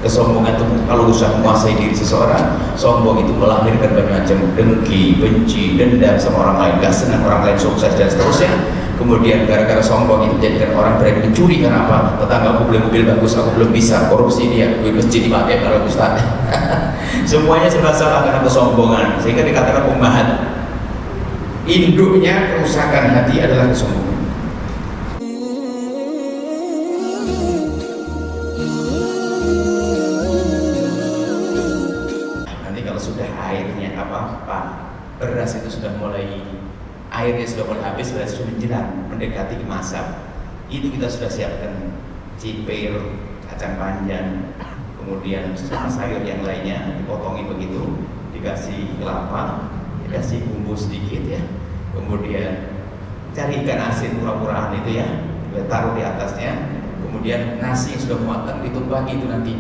Kesombongan itu kalau sudah menguasai diri seseorang, sombong itu melahirkan banyak macam dengki, benci, dendam sama orang lain, gak senang orang lain sukses dan seterusnya. Kemudian gara-gara sombong itu jadikan orang berani mencuri. Karena apa? Tetangga aku beli mobil bagus, aku belum bisa. Korupsi dia, duit masjid dipakai kalau Ustaz. Semuanya serba salah karena kesombongan. Sehingga dikatakan ummahat, induknya kerusakan hati adalah kesombongan. Sudah airnya beras itu sudah mulai, airnya sudah mulai habis, beras sudah menjelang mendekati kemasan, itu kita sudah siapkan cipir, kacang panjang, kemudian sayur yang lainnya dipotongi begitu, dikasih kelapa, dikasih bumbu sedikit ya, kemudian cari ikan asin murah-murahan itu ya, taruh di atasnya, kemudian nasi yang sudah matang ditumbaki itu nanti,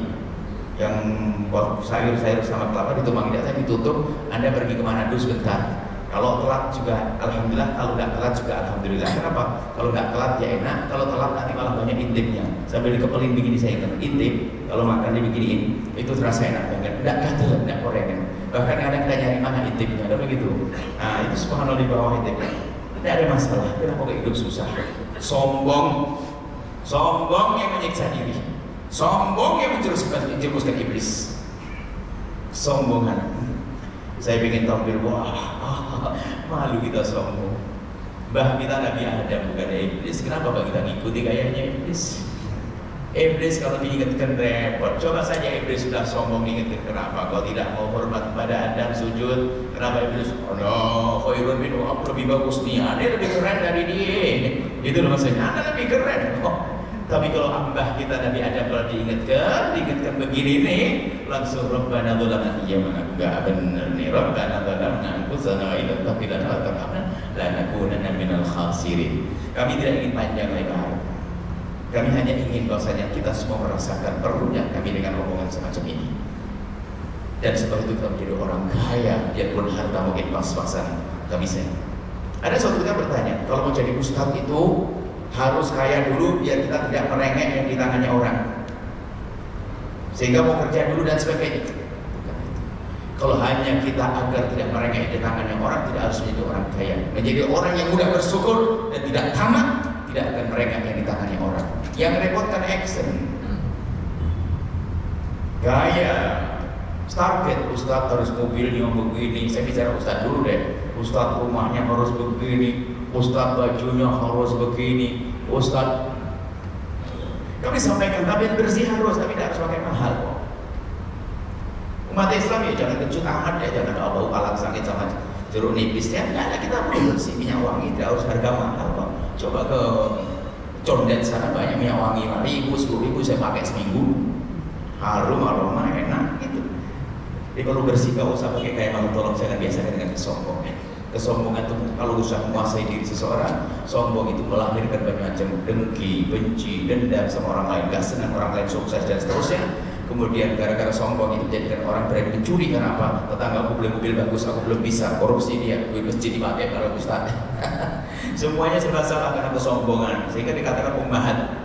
yang sayur-sayur sama kelapa ditumbang di atas, ditutup. Anda pergi kemana dulu sebentar. Kalau telat juga alhamdulillah, kalau nggak telat juga alhamdulillah. Kenapa? Kalau nggak telat ya enak, kalau telat nanti malah banyak intipnya. Sambil dikepelin begini, saya ingat intip kalau makan dibikinin itu terasa enak banget, nggak gatel, nggak korengan. Bahkan kadang kita nyari mana intipnya, ada begitu. Nah itu subhanallah di bawah intipnya, tidak ada masalah. Kenapa kok hidup susah? Sombong yang menyiksa diri, sombong yang menjerumuskan iblis. Sombongan. Saya ingin tampil, malu kita sombong. Mbah kita Nabi Adam bukan iblis. Kenapa Pak kita ngikuti gayanya iblis? Iblis kalau diingatkan repot. Coba saja iblis sudah sombong, diingatkan kenapa kau tidak mau hormat kepada Adam, sujud. Kenapa iblis? Oh no, khairun minhu, aku lebih bagus nih, Anda lebih keren dari dia. Itu loh maksudnya, Anda lebih keren. Tapi kalau ambah kita Nabi Adam kalau diingatkan begini nih, langsung Rabbana dzalamna, iya mana enggak benar nih, Rabbana dzalamna anfusana wa illam taghfir lana wa tarhamna lanakunanna minal khasirin. Kami tidak ingin panjang lebar. Kami hanya ingin bahwasanya kita semua merasakan perlunya kami dengan omongan semacam ini. Dan setelah itu kita menjadi orang kaya, biarpun harta mungkin pas-pasan, tak bisa. Ada suatu kita bertanya, kalau mau jadi ustadz itu harus kaya dulu biar kita tidak merengek yang di tangannya orang, sehingga mau kerja dulu dan sebagainya. Bukan itu. Kalau hanya kita agar tidak merengek di tangannya orang, tidak harus menjadi orang kaya. Menjadi orang yang mudah bersyukur dan tidak tamak, tidak akan merengek yang di tangannya orang. Yang repotkan action, gaya, target. Ustadz harus mobilnya begini. Saya bicara ustadz dulu deh. Ustadz rumahnya harus begini, Ustadz bajunya harus begini, Ustadz kami sampaikan tabiat bersih harus, tapi tidak harus pakai mahal kok. Umat Islam ya jangan kecut amat ya, jangan bau alat sakit sama jeruk nipis ya. Enggak ada, kita perlu bersih, minyak wangi tidak harus harga mahal kok. Coba ke Condet sana banyak minyak wangi 5.000, 10.000 saya pakai seminggu, harum aroma enak gitu. Jadi kalau bersih gak usah pakai kayak malu, tolong jangan biasakan dengan kesombongan. Kesombongan itu kalau sudah menguasai diri seseorang, sombong itu melahirkan banyak macam dengki, benci, dendam sama orang lain, gak senang orang lain sukses dan seterusnya. Kemudian gara-gara sombong itu jadikan orang berani mencuri. Karena apa? Tetangga aku beli mobil bagus, aku belum bisa. Korupsi dia, duit masjid dipakai kalau Ustaz. Semuanya serba salah karena kesombongan. Sehingga dikatakan ummahat,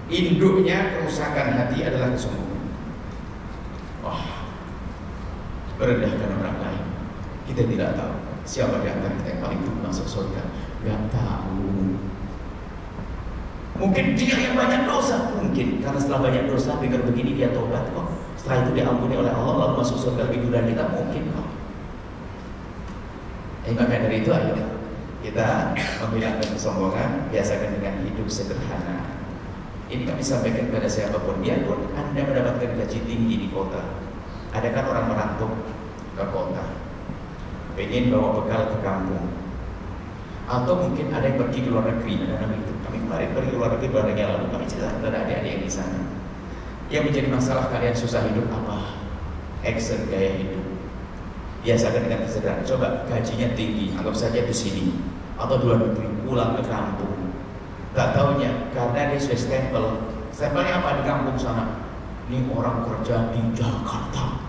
induknya kerusakan hati adalah kesombongan. Merendahkan orang lain. Kita tidak tahu siapa di antara kita yang paling dulu masuk surga. Gak tahu. Mungkin dia yang banyak dosa, mungkin karena setelah banyak dosa dengar begini dia tobat kok. Setelah itu diampuni oleh Allah lalu masuk surga lebih dulu dari kita, mungkin kok. Maka dari itu ayo kita menghilangkan kesombongan, biasakan dengan hidup sederhana. Ini kami sampaikan kepada siapapun, biarpun Anda mendapatkan gaji tinggi di kota. Ada kan orang merantau ke kota, pengen bawa bekal ke kampung, atau mungkin ada yang pergi ke luar negeri. Ada itu. Kami kemarin pergi ke luar negeri bulan yang lalu, kami cerita kepada adik-adik yang di sana. Yang menjadi masalah kalian susah hidup apa? Action gaya hidup. Biasakan dengan kesederhanaan. Coba gajinya tinggi, anggap saja di sini atau di luar negeri, pulang ke kampung. Gak taunya karena dia sudah stempel. Stempelnya apa di kampung sana? Ini orang kerja di Jakarta.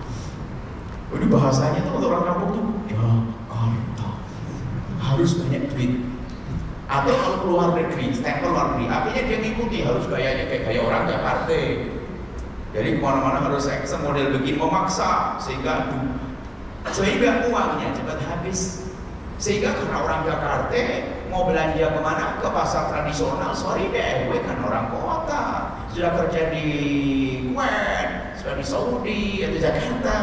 Ini bahasanya tuh orang kampung tuh Jakarta, harus banyak duit. Atau kalau keluar negeri, stempel luar negeri, artinya dia ngikuti, harus gayanya kayak gaya orang Jakarta. Jadi kemana-mana harus action model begini, memaksa sehingga uangnya cepat habis. Sehingga karena orang Jakarta mau belanja kemana, ke pasar tradisional, sorry deh, gue kan orang kota, sudah kerja di Kuwait, sudah di Saudi atau Jakarta.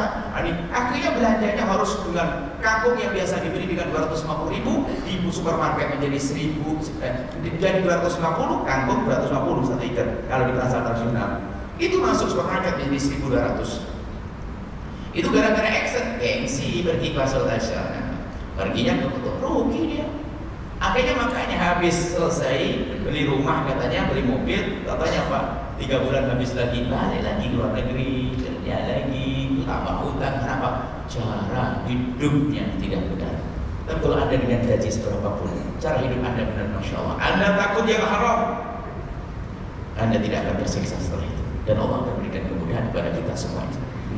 Akhirnya belanjanya harus dengan kangkung yang biasa dibeli dengan 250.000 di supermarket menjadi 1.000, jadi 250, kangkung 250 satu ikat kalau di pasar tradisional. Itu masuk supermarket menjadi 1.200. Itu gara-gara action, gengsi pergi ke Asia. Perginya ke rugi dia. Akhirnya makanya habis selesai beli rumah katanya, beli mobil, katanya Pak 3 bulan habis lagi, balik lagi luar negeri, kerja lagi, tambah hutang. Kenapa? Cara hidupnya tidak benar. Tapi kalau Anda dengan gaji seberapapun, cara hidup Anda benar, Masya Allah, Anda takut yang haram, Anda tidak akan tersiksa setelah itu. Dan Allah akan berikan kemudahan kepada kita semua.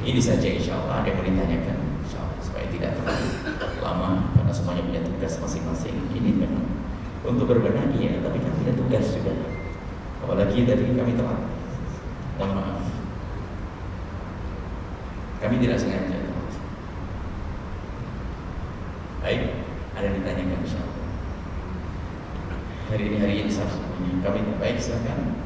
Ini saja insya Allah. Ada yang mau ditanyakan, insya Allah, supaya tidak terlalu lama, karena semuanya punya tugas masing-masing. Ini memang untuk berbenah, iya, tapi kan punya tugas juga. Apalagi tadi kami telat, mohon maaf, kami tidak sengaja. Baik, ada yang ditanyakan insya Allah. Hari ini Sabtu, kami baik, silakan.